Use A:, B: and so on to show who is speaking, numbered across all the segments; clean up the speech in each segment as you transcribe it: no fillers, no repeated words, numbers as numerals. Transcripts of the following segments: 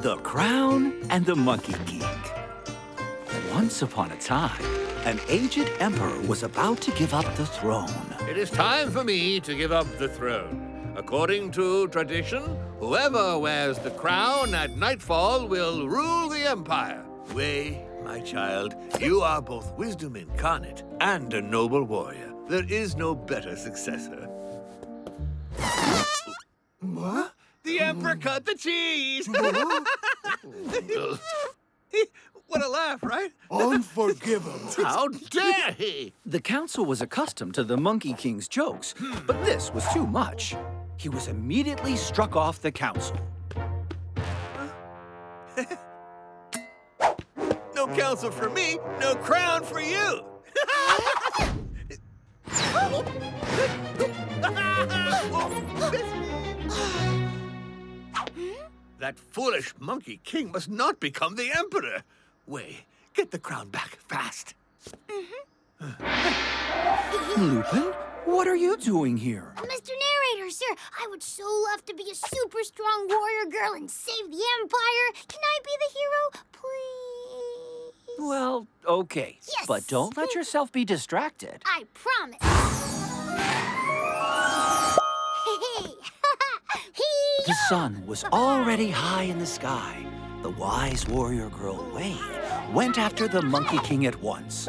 A: The Crown and the Monkey King. Once upon a time, an aged emperor was about to give up the throne.
B: It is time for me to give up the throne. According to tradition, whoever wears the crown at nightfall will rule the empire. Wei, my child, you are both wisdom incarnate and a noble warrior. There is no better successor. What? The emperor cut the cheese! What a laugh, right?
C: Unforgivable.
B: How dare he!
A: The council was accustomed to the Monkey King's jokes, but this was too much. He was immediately struck off the council.
B: No council for me, no crown for you! That foolish Monkey King must not become the emperor. Wei, get the crown back fast.
A: Lupin, what are you doing here?
D: Mr. Narrator, sir, I would so love to be a super strong warrior girl and save the Empire. Can I be the hero, please?
A: Well, okay.
D: Yes.
A: But don't let yourself be distracted.
D: I promise.
A: The sun was already high in the sky. The wise warrior girl, Wei, went after the Monkey King at once.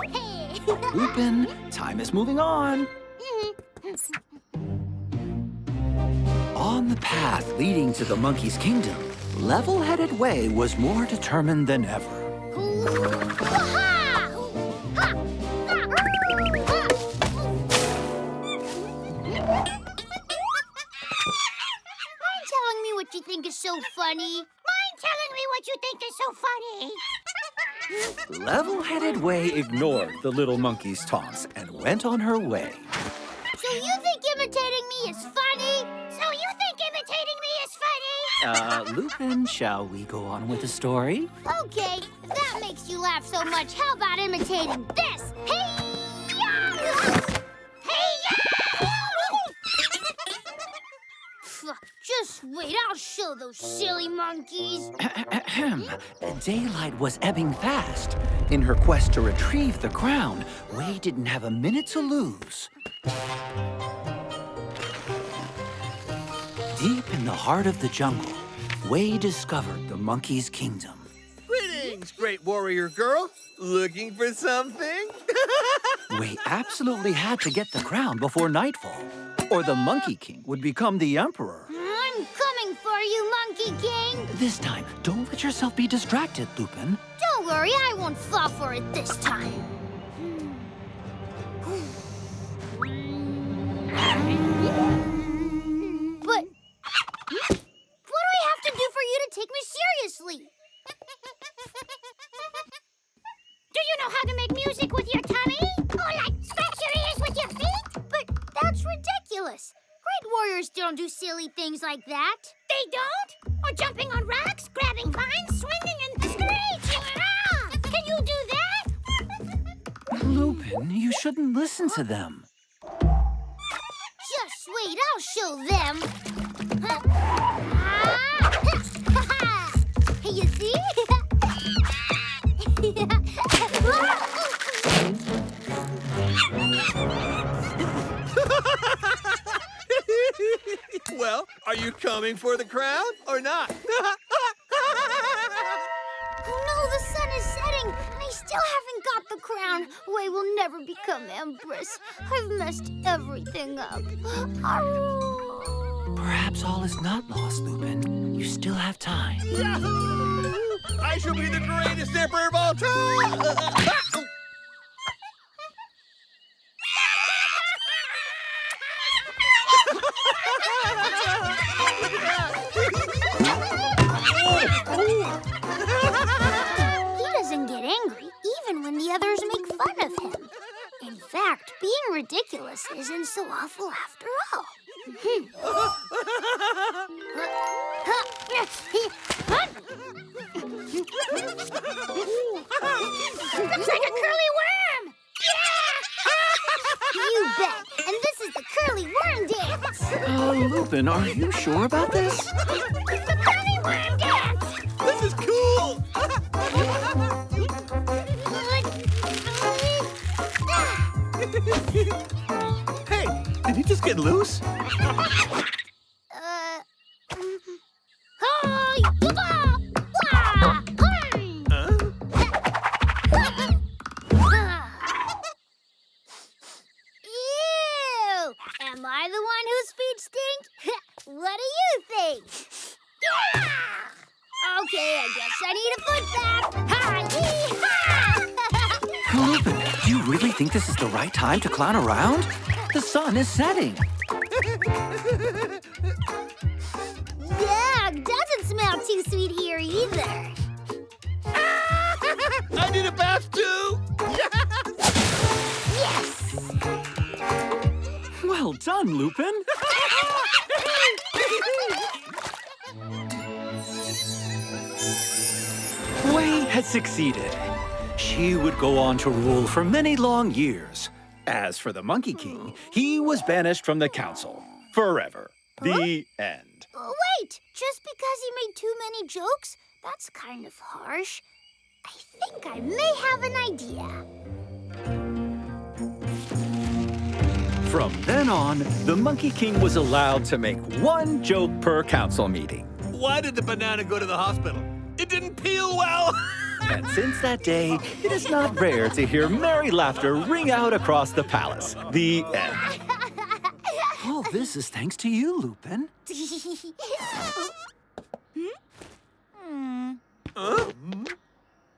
A: Lupin, time is moving on. On the path leading to the monkey's kingdom, level-headed Wei was more determined than ever.
D: What you think is so funny? Mind telling me what you think is so funny?
A: Level-headed Wei ignored the little monkey's taunts and went on her way.
D: So you think imitating me is funny?
A: Lupin, shall we go on with the story?
D: Okay, if that makes you laugh so much, how about imitating this? Just wait, I'll show those silly monkeys.
A: Daylight was ebbing fast. In her quest to retrieve the crown, Wei didn't have a minute to lose. Deep in the heart of the jungle, Wei discovered the monkey's kingdom.
B: Greetings, great warrior girl. Looking for something?
A: Wei absolutely had to get the crown before nightfall, or the Monkey King would become the emperor.
D: I'm coming for you, Monkey King.
A: This time, don't let yourself be distracted, Lupin.
D: Don't worry, I won't fall for it this time. But what do I have to do for you to take me seriously? Do you know how to make music with your tummy? Or like scratch your ears with your feet? But that's ridiculous. Great warriors don't do silly things like that. They don't? Or jumping on rocks, grabbing vines, swinging and screeching. Ah! Can you do that?
A: Lupin, you shouldn't listen to them.
D: Just wait, I'll show them. You see?
B: Well, are you coming for the crown or not?
D: Oh no, the sun is setting, and I still haven't got the crown. Wei will never become empress. I've messed everything up.
A: Perhaps all is not lost, Lupin. You still have time.
B: Yahoo! I shall be the greatest emperor of all time!
D: He doesn't get angry even when the others make fun of him. In fact, being ridiculous isn't so awful after all. Looks like a curly worm! Yeah! You bet. And this is the curly worm dance.
A: Lupin, are you sure about this?
D: The curly worm dance!
B: This is it loose?
D: Ew! Am I the one whose feet stink? What do you think? Yeah! Okay, I guess I need a foot bath. Ha-yee-ha!
A: Lupin, do you really think this is the right time to clown around? The sun is setting.
D: Yeah, doesn't smell too sweet here either.
B: I need a bath too!
D: Yes!
A: Well done, Lupin. Wei had succeeded. She would go on to rule for many long years. As for the Monkey King, he was banished from the council forever. The end.
D: Wait, just because he made too many jokes? That's kind of harsh. I think I may have an idea.
A: From then on, the Monkey King was allowed to make one joke per council meeting.
B: Why did the banana go to the hospital? It didn't peel well!
A: And since that day, it is not rare to hear merry laughter ring out across the palace. The end. All this is thanks to you, Lupin.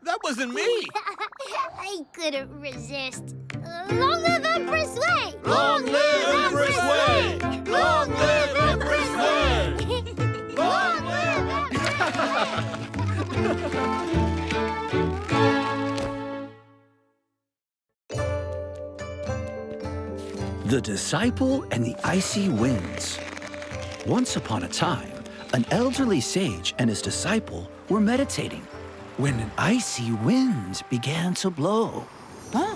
B: That wasn't me!
D: I couldn't resist. Long live Empress Wei!
B: Long live Empress Wei! Long live Empress Wei! Long live
A: The Disciple and the Icy Winds. Once upon a time, an elderly sage and his disciple were meditating when an icy wind began to blow. Huh?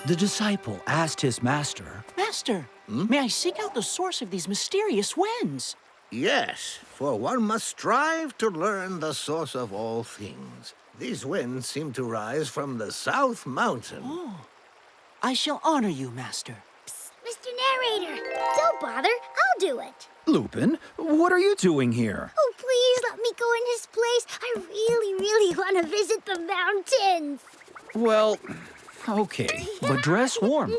A: The disciple asked his master,
E: Master, may I seek out the source of these mysterious winds?
F: Yes, for one must strive to learn the source of all things. These winds seem to rise from the South Mountain.
E: Oh, I shall honor you, Master.
D: Mr. Narrator, don't bother. I'll do it.
A: Lupin, what are you doing here?
D: Oh, please let me go in his place. I really want to visit the mountains.
A: Well, okay, but dress warm.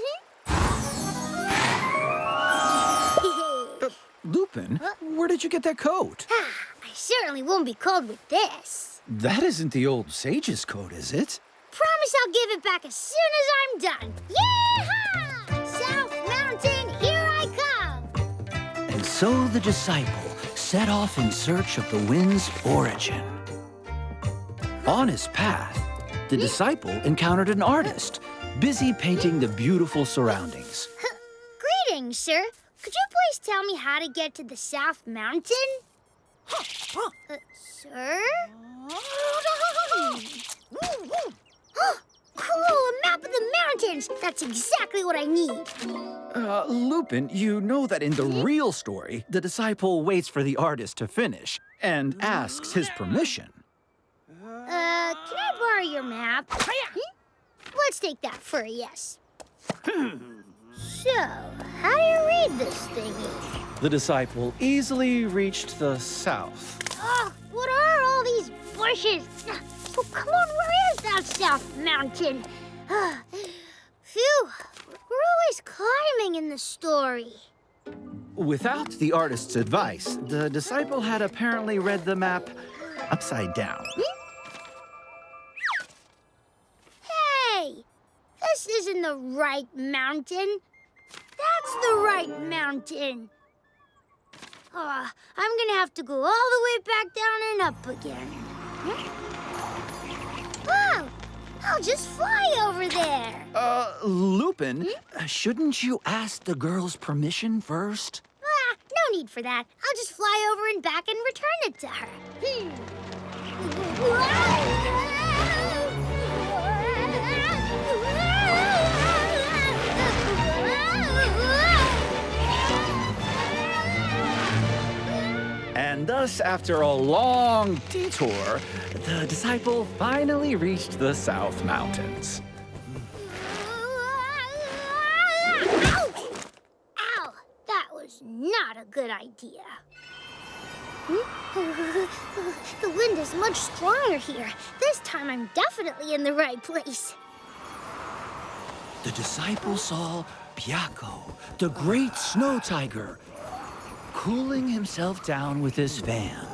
A: Lupin, where did you get that coat?
D: I certainly won't be cold with this.
A: That isn't the old sage's coat, is it?
D: Promise I'll give it back as soon as I'm done. Yeehaw! South Mountain, here I come!
A: And so the disciple set off in search of the wind's origin. On his path, the disciple encountered an artist, busy painting the beautiful surroundings.
D: Greetings, sir. Could you please tell me how to get to the South Mountain? Sir? Cool, a map of the mountains! That's exactly what I need.
A: Lupin, you know that in the real story, the disciple waits for the artist to finish and asks his permission.
D: Can I borrow your map? Let's take that for a yes. So, how do you read this thingy?
A: The disciple easily reached the south.
D: Oh, what are all these bushes? Oh, come on, where is that South Mountain? Phew, we're always climbing in the story.
A: Without the artist's advice, the disciple had apparently read the map upside down.
D: Hey, this isn't the right mountain. That's the right mountain. I'm gonna have to go all the way back down and up again. Wow, I'll just fly over there.
A: Lupin, shouldn't you ask the girl's permission first?
D: No need for that. I'll just fly over and back and return it to her.
A: And And thus, after a long detour, the disciple finally reached the South Mountains.
D: Ouch! Ow! That was not a good idea. The wind is much stronger here. This time I'm definitely in the right place.
A: The disciple saw Byakko, the great snow tiger, cooling himself down with his fan.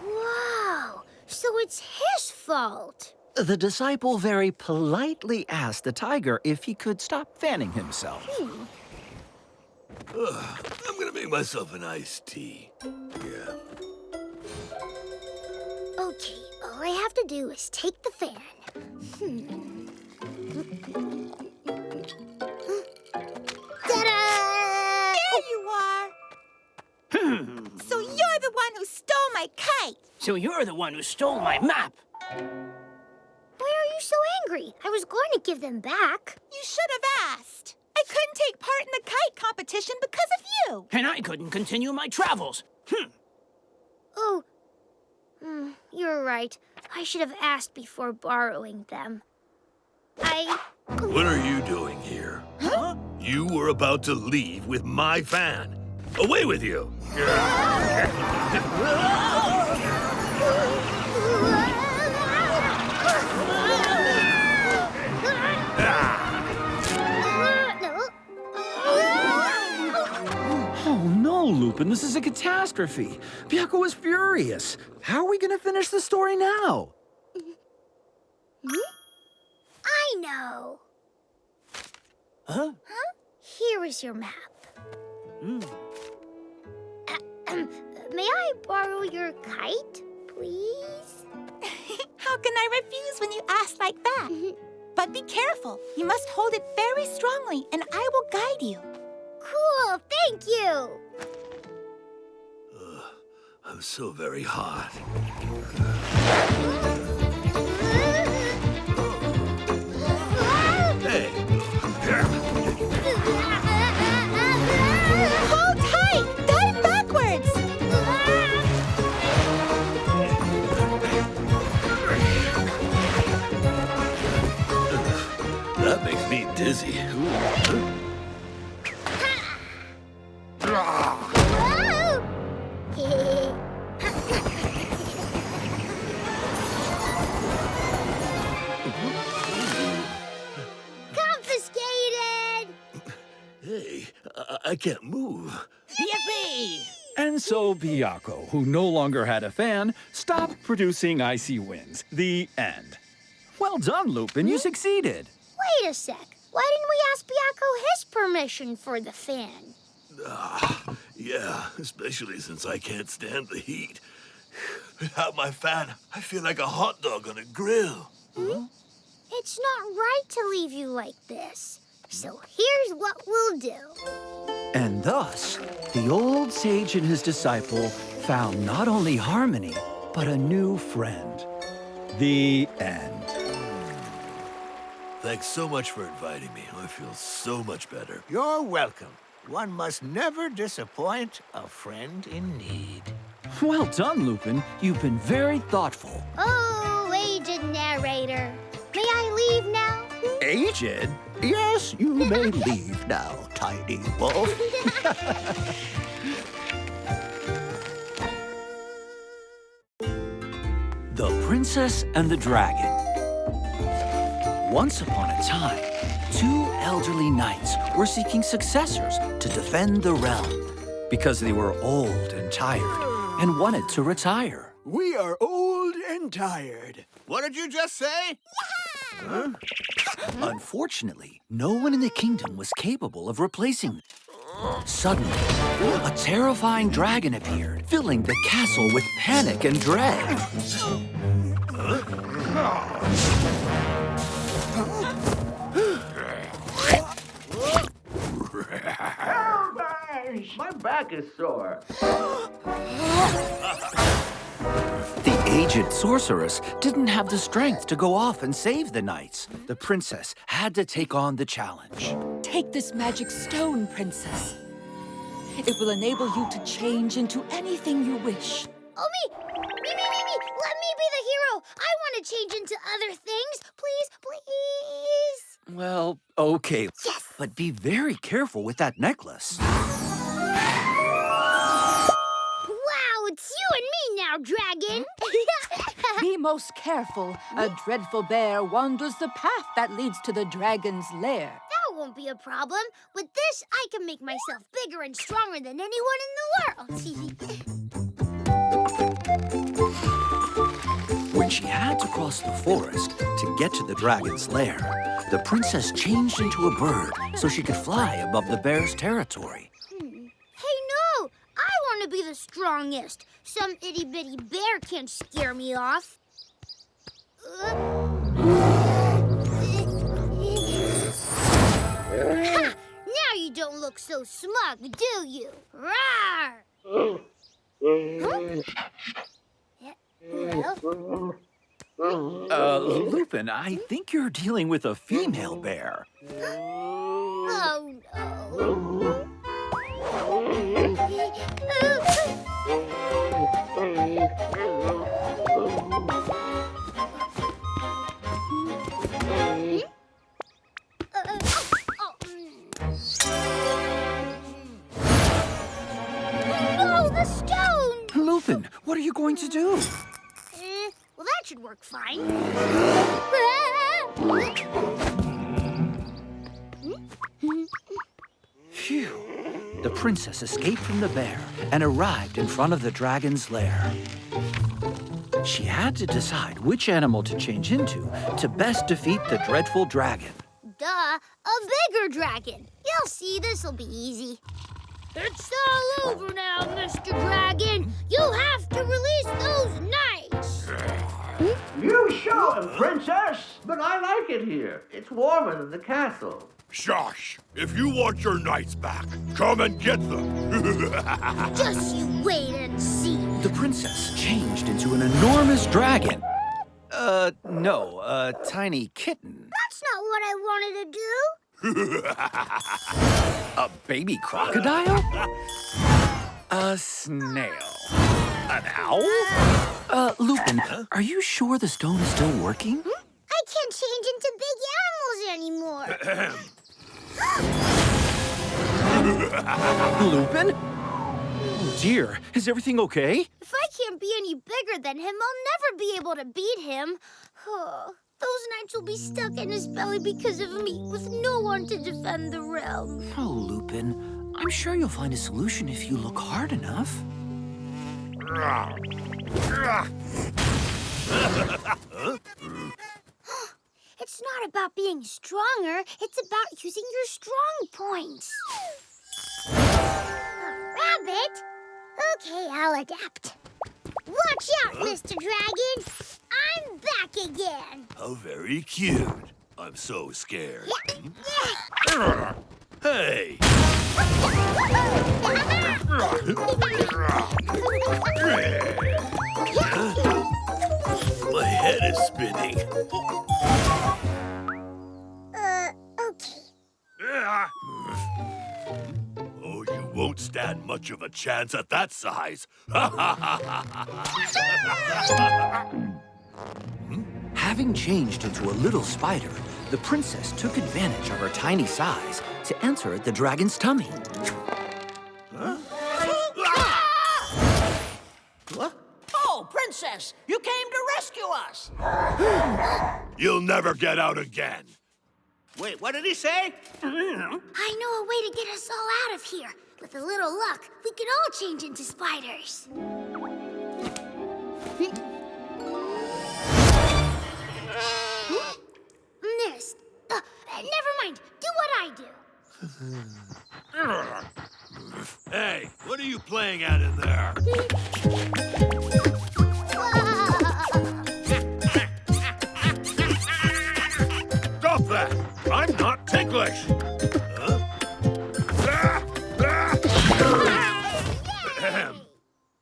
D: Wow! So it's his fault.
A: The disciple very politely asked the tiger if he could stop fanning himself.
C: I'm gonna make myself an iced tea. Yeah.
D: Okay, all I have to do is take the fan. Ta-da!
G: There you are. So you're the one who stole my kite.
E: So you're the one who stole my map.
D: Why are you so angry? I was going to give them back.
G: You should have asked. I couldn't take part in the kite competition because of you.
E: And I couldn't continue my travels.
D: Oh, you're right. I should have asked before borrowing them.
C: What are you doing here?
G: Huh?
C: You were about to leave with my fan. Away with you!
A: Oh no, Lupin, this is a catastrophe. Byakko is furious. How are we gonna finish the story now?
D: I know.
E: Huh?
D: Here is your map. May I borrow your kite, please?
G: How can I refuse when you ask like that? But be careful. You must hold it very strongly, and I will guide you.
D: Cool, thank you.
C: I'm so very hot. Hey!
G: Hold tight! Dive backwards!
C: That makes me dizzy.
D: Confiscated!
C: Hey, I can't move.
E: Yippee!
A: And so Byakko, who no longer had a fan, stopped producing Icy Winds. The end. Well done, Lupin. You succeeded.
D: Wait a sec. Why didn't we ask Byakko his permission for the fan?
C: Yeah, especially since I can't stand the heat. Without my fan, I feel like a hot dog on a grill.
D: It's not right to leave you like this. So here's what we'll do.
A: And thus, the old sage and his disciple found not only harmony, but a new friend. The end.
C: Thanks so much for inviting me. I feel so much better.
F: You're welcome. One must never disappoint a friend in need.
A: Well done, Lupin. You've been very thoughtful.
D: Oh, aged narrator. May I leave now?
A: Aged? Yes, you may leave now, tiny wolf. The Princess and the Dragon. Once upon a time, two elderly knights were seeking successors to defend the realm because they were old and tired and wanted to retire.
C: We are old and tired. What did you just say?
A: Unfortunately, no one in the kingdom was capable of replacing them. Suddenly, a terrifying dragon appeared, filling the castle with panic and dread.
F: My back is sore.
A: The aged sorceress didn't have the strength to go off and save the knights. The princess had to take on the challenge.
H: Take this magic stone, princess. It will enable you to change into anything you wish.
D: Oh, me! Let me be the hero! I want to change into other things! Please, please!
A: Well, okay.
D: Yes!
A: But be very careful with that necklace.
D: Wow, it's you and me now, Dragon!
H: Be most careful. A dreadful bear wanders the path that leads to the dragon's lair.
D: That won't be a problem. With this, I can make myself bigger and stronger than anyone in the world.
A: When she had to cross the forest to get to the dragon's lair, the princess changed into a bird so she could fly above the bear's territory.
D: Hey, no! I want to be the strongest. Some itty-bitty bear can't scare me off. Ha! Now you don't look so smug, do you? Rawr! Huh?
A: Lupin, I think you're dealing with a female bear.
D: Oh, no, the stone!
A: Lupin, what are you going to do?
D: Well, that should work fine.
A: Phew. The princess escaped from the bear and arrived in front of the dragon's lair. She had to decide which animal to change into to best defeat the dreadful dragon.
D: Duh, a bigger dragon. You'll see, this'll be easy. It's all over now, Mr. Dragon. You have to release those knights.
F: You show him, princess. But I like it here. It's warmer than the castle.
C: Shush! If you want your knights back, come and get them.
D: Just you wait and see.
A: The princess changed into an enormous dragon. No, a tiny kitten.
D: That's not what I wanted to do.
A: A baby crocodile? A snail. An owl? Lupin, are you sure the stone is still working?
D: I can't change into big animals anymore.
A: Lupin? Oh dear, is everything okay?
D: If I can't be any bigger than him, I'll never be able to beat him. Those knights will be stuck in his belly because of me, with no one to defend the realm.
A: Oh, Lupin, I'm sure you'll find a solution if you look hard enough.
D: It's not about being stronger, it's about using your strong points. Rabbit? Okay, I'll adapt. Watch out, Mr. Dragon! I'm back again!
C: How very cute. I'm so scared.
D: Yeah.
C: Hey! My head is spinning.
D: Okay.
C: Oh, you won't stand much of a chance at that size.
A: Having changed into a little spider, the princess took advantage of her tiny size to enter the dragon's tummy.
F: What?
E: Oh, Princess, you came to rescue us.
C: You'll never get out again.
F: Wait, what did he say?
D: I know a way to get us all out of here. With a little luck, we can all change into spiders. Missed. Never mind. Do what I do.
C: Hey, what are you playing at in there? Stop that! I'm not ticklish! Huh?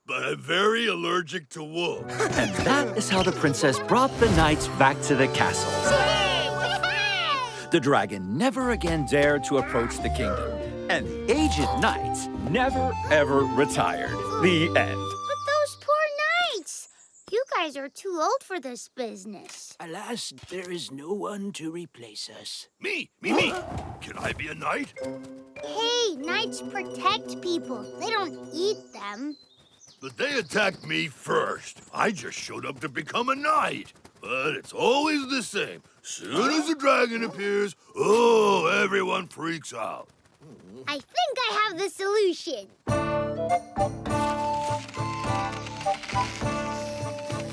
C: But I'm very allergic to wolves.
A: And that is how the princess brought the knights back to the castle. The dragon never again dared to approach the kingdom, And the aged knights never, ever retired. The end.
D: But those poor knights! You guys are too old for this business.
E: Alas, there is no one to replace us.
C: Me! Can I be a knight?
D: Hey, knights protect people. They don't eat them.
C: But they attacked me first. I just showed up to become a knight. But it's always the same. Soon as the dragon appears, oh, everyone freaks out.
D: I think I have the solution.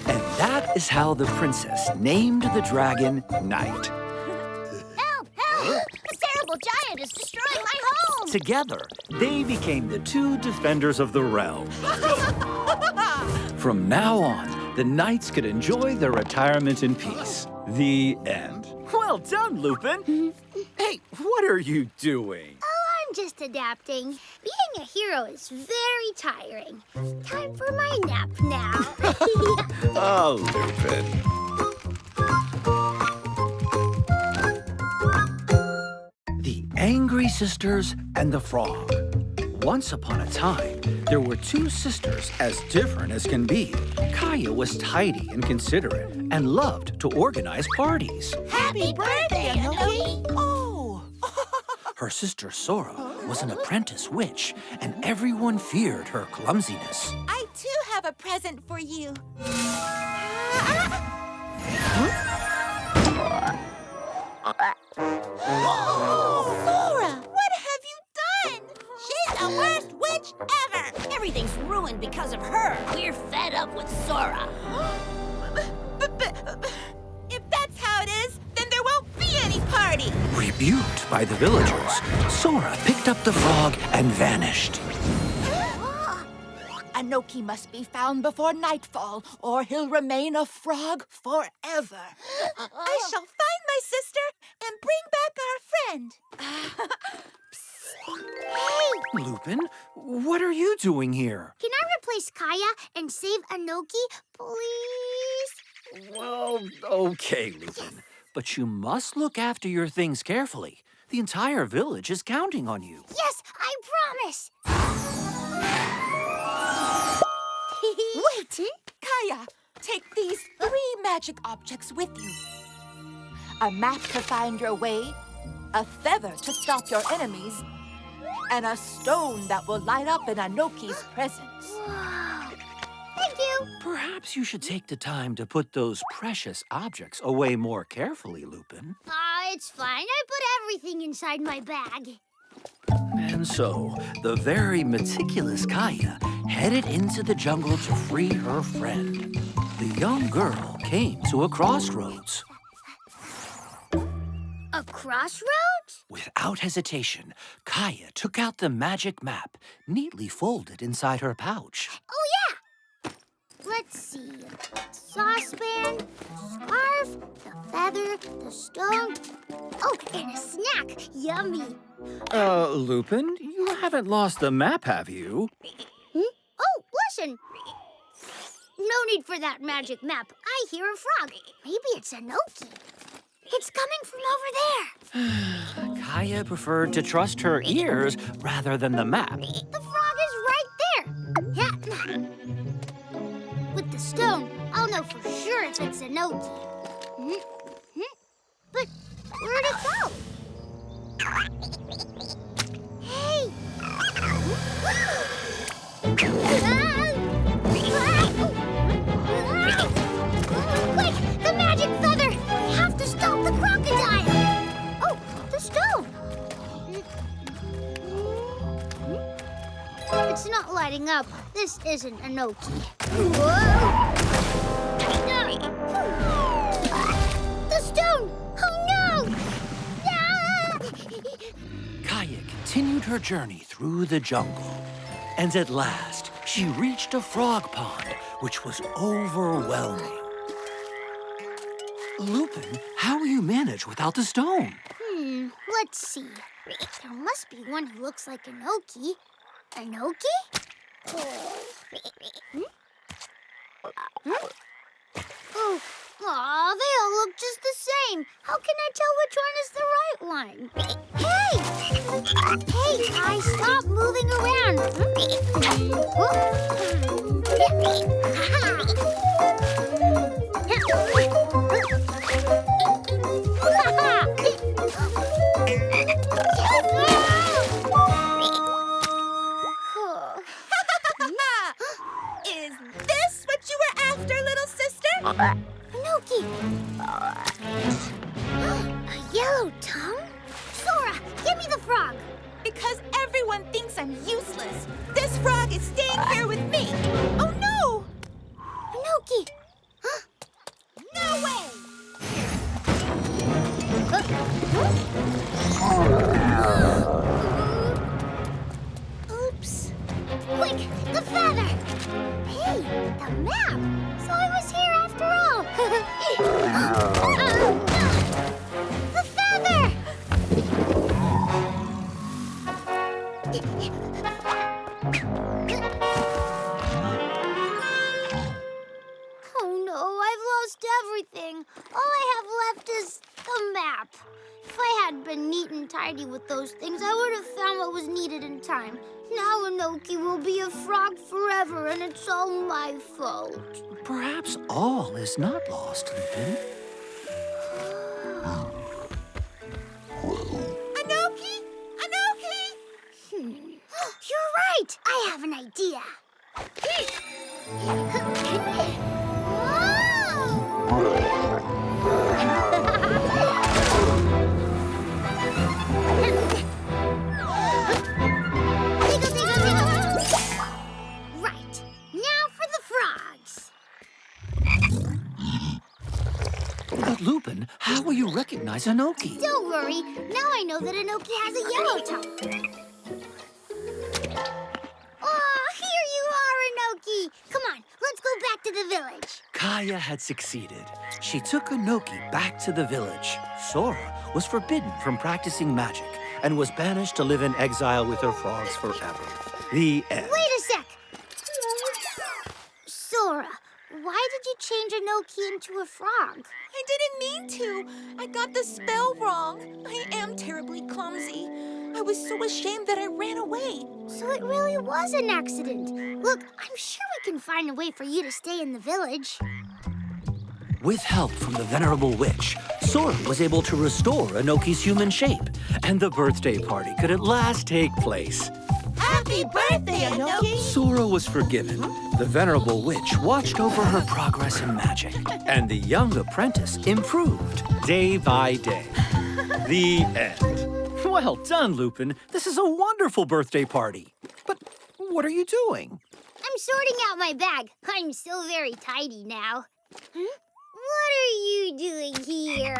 A: And that is how the princess named the dragon Knight.
D: Help! Help! The terrible giant is destroying my home!
A: Together, they became the two defenders of the realm. From now on, the knights could enjoy their retirement in peace. The end. Well done, Lupin. Hey, what are you doing?
D: Oh, I'm just adapting. Being a hero is very tiring. Time for my nap now.
A: Oh, Lupin. The Angry Sisters and the Frog. Once upon a time, there were two sisters as different as can be. Kaya was tidy and considerate and loved to organize parties.
G: Happy birthday, Anoki! Oh!
A: Her sister Sora was an apprentice witch, and everyone feared her clumsiness.
G: I too have a present for you. Sora, what have you done? She's the worst witch ever.
I: Everything's ruined because of her. We're fed up with Sora.
G: But if that's how it is, then there won't be any party.
A: Rebuked by the villagers, Sora picked up the frog and vanished.
H: Anoki must be found before nightfall, or he'll remain a frog forever.
G: I shall find my sister and bring back our friend.
D: Hey!
A: Lupin, what are you doing here?
D: Can I replace Kaya and save Anoki, please?
A: Well, okay, Lupin. But you must look after your things carefully. The entire village is counting on you.
D: Yes, I promise.
H: Wait! Kaya, take these 3 magic objects with you. A map to find your way, a feather to stop your enemies, and a stone that will light up in Anoki's presence.
D: Wow. Thank you.
A: Perhaps you should take the time to put those precious objects away more carefully, Lupin.
D: It's fine. I put everything inside my bag.
A: And so, the very meticulous Kaya headed into the jungle to free her friend. The young girl came to a crossroads.
D: A crossroads?
A: Without hesitation, Kaya took out the magic map, neatly folded inside her pouch.
D: Oh, yeah. Let's see. Saucepan, scarf, the feather, the stone. Oh, and a snack. Yummy.
A: Lupin, you haven't lost the map, have you?
D: Oh, listen. No need for that magic map. I hear a frog. Maybe it's Anoki. It's coming from over there.
A: Kaya preferred to trust her ears rather than the map.
D: The frog is right there. Yeah. With the stone, I'll know for sure if it's Anoki. But where'd it go? Hey! Quick! The magic feather! We have to stop the crocodile! Oh, the stone! It's not lighting up. This isn't Anoki. Whoa! The stone! Oh, no!
A: Kaya continued her journey through the jungle. And at last, she reached a frog pond, which was overwhelming. Lupin, how will you manage without the stone?
D: Let's see. There must be one who looks like Anoki. Anoki? Oh, Aw, they all look just the same. How can I tell which one is the right one? Hey! Hey, Ty, stop moving around.
G: Is this what you were after, little sister?
D: Noki! A yellow tongue? Sora, give me the frog!
G: Because everyone thinks I'm useless. This frog is staying here with me. Oh, no!
D: Noki!
G: No way!
D: Oops. Quick, the feather! Hey, the map! So I was here after all! The feather! Oh no, I've lost everything. All I have left is the map. If I had been neat and tidy with those things, I would have found what was needed in time. Now Inoki will be a frog forever, and it's all my fault.
A: Perhaps all is not lost, Lupin.
G: Anoki! Anoki!
D: You're right! I have an idea. Right. Now for the frogs.
A: But Lupin, how will you recognize Inoki?
D: Don't worry. Now I know that Inoki has a yellow tongue. Oh, here you are, Inoki. Come on, let's go back to the village.
A: Kaya had succeeded. She took Inoki back to the village. Sora was forbidden from practicing magic and was banished to live in exile with her frogs forever. The end.
D: Wait a sec. Sora, why did you change Inoki into a frog?
G: I didn't mean to. I got the spell wrong. I am terribly clumsy. I was so ashamed that I ran away.
D: So it really was an accident. Look, I'm sure we can find a way for you to stay in the village.
A: With help from the venerable witch, Sora was able to restore Inoki's human shape, and the birthday party could at last take place.
G: Happy birthday, Anoki!
A: Sora was forgiven. The venerable witch watched over her progress in magic, and the young apprentice improved day by day. The end. Well done, Lupin. This is a wonderful birthday party. But what are you doing?
D: I'm sorting out my bag. I'm so very tidy now. What are you doing here?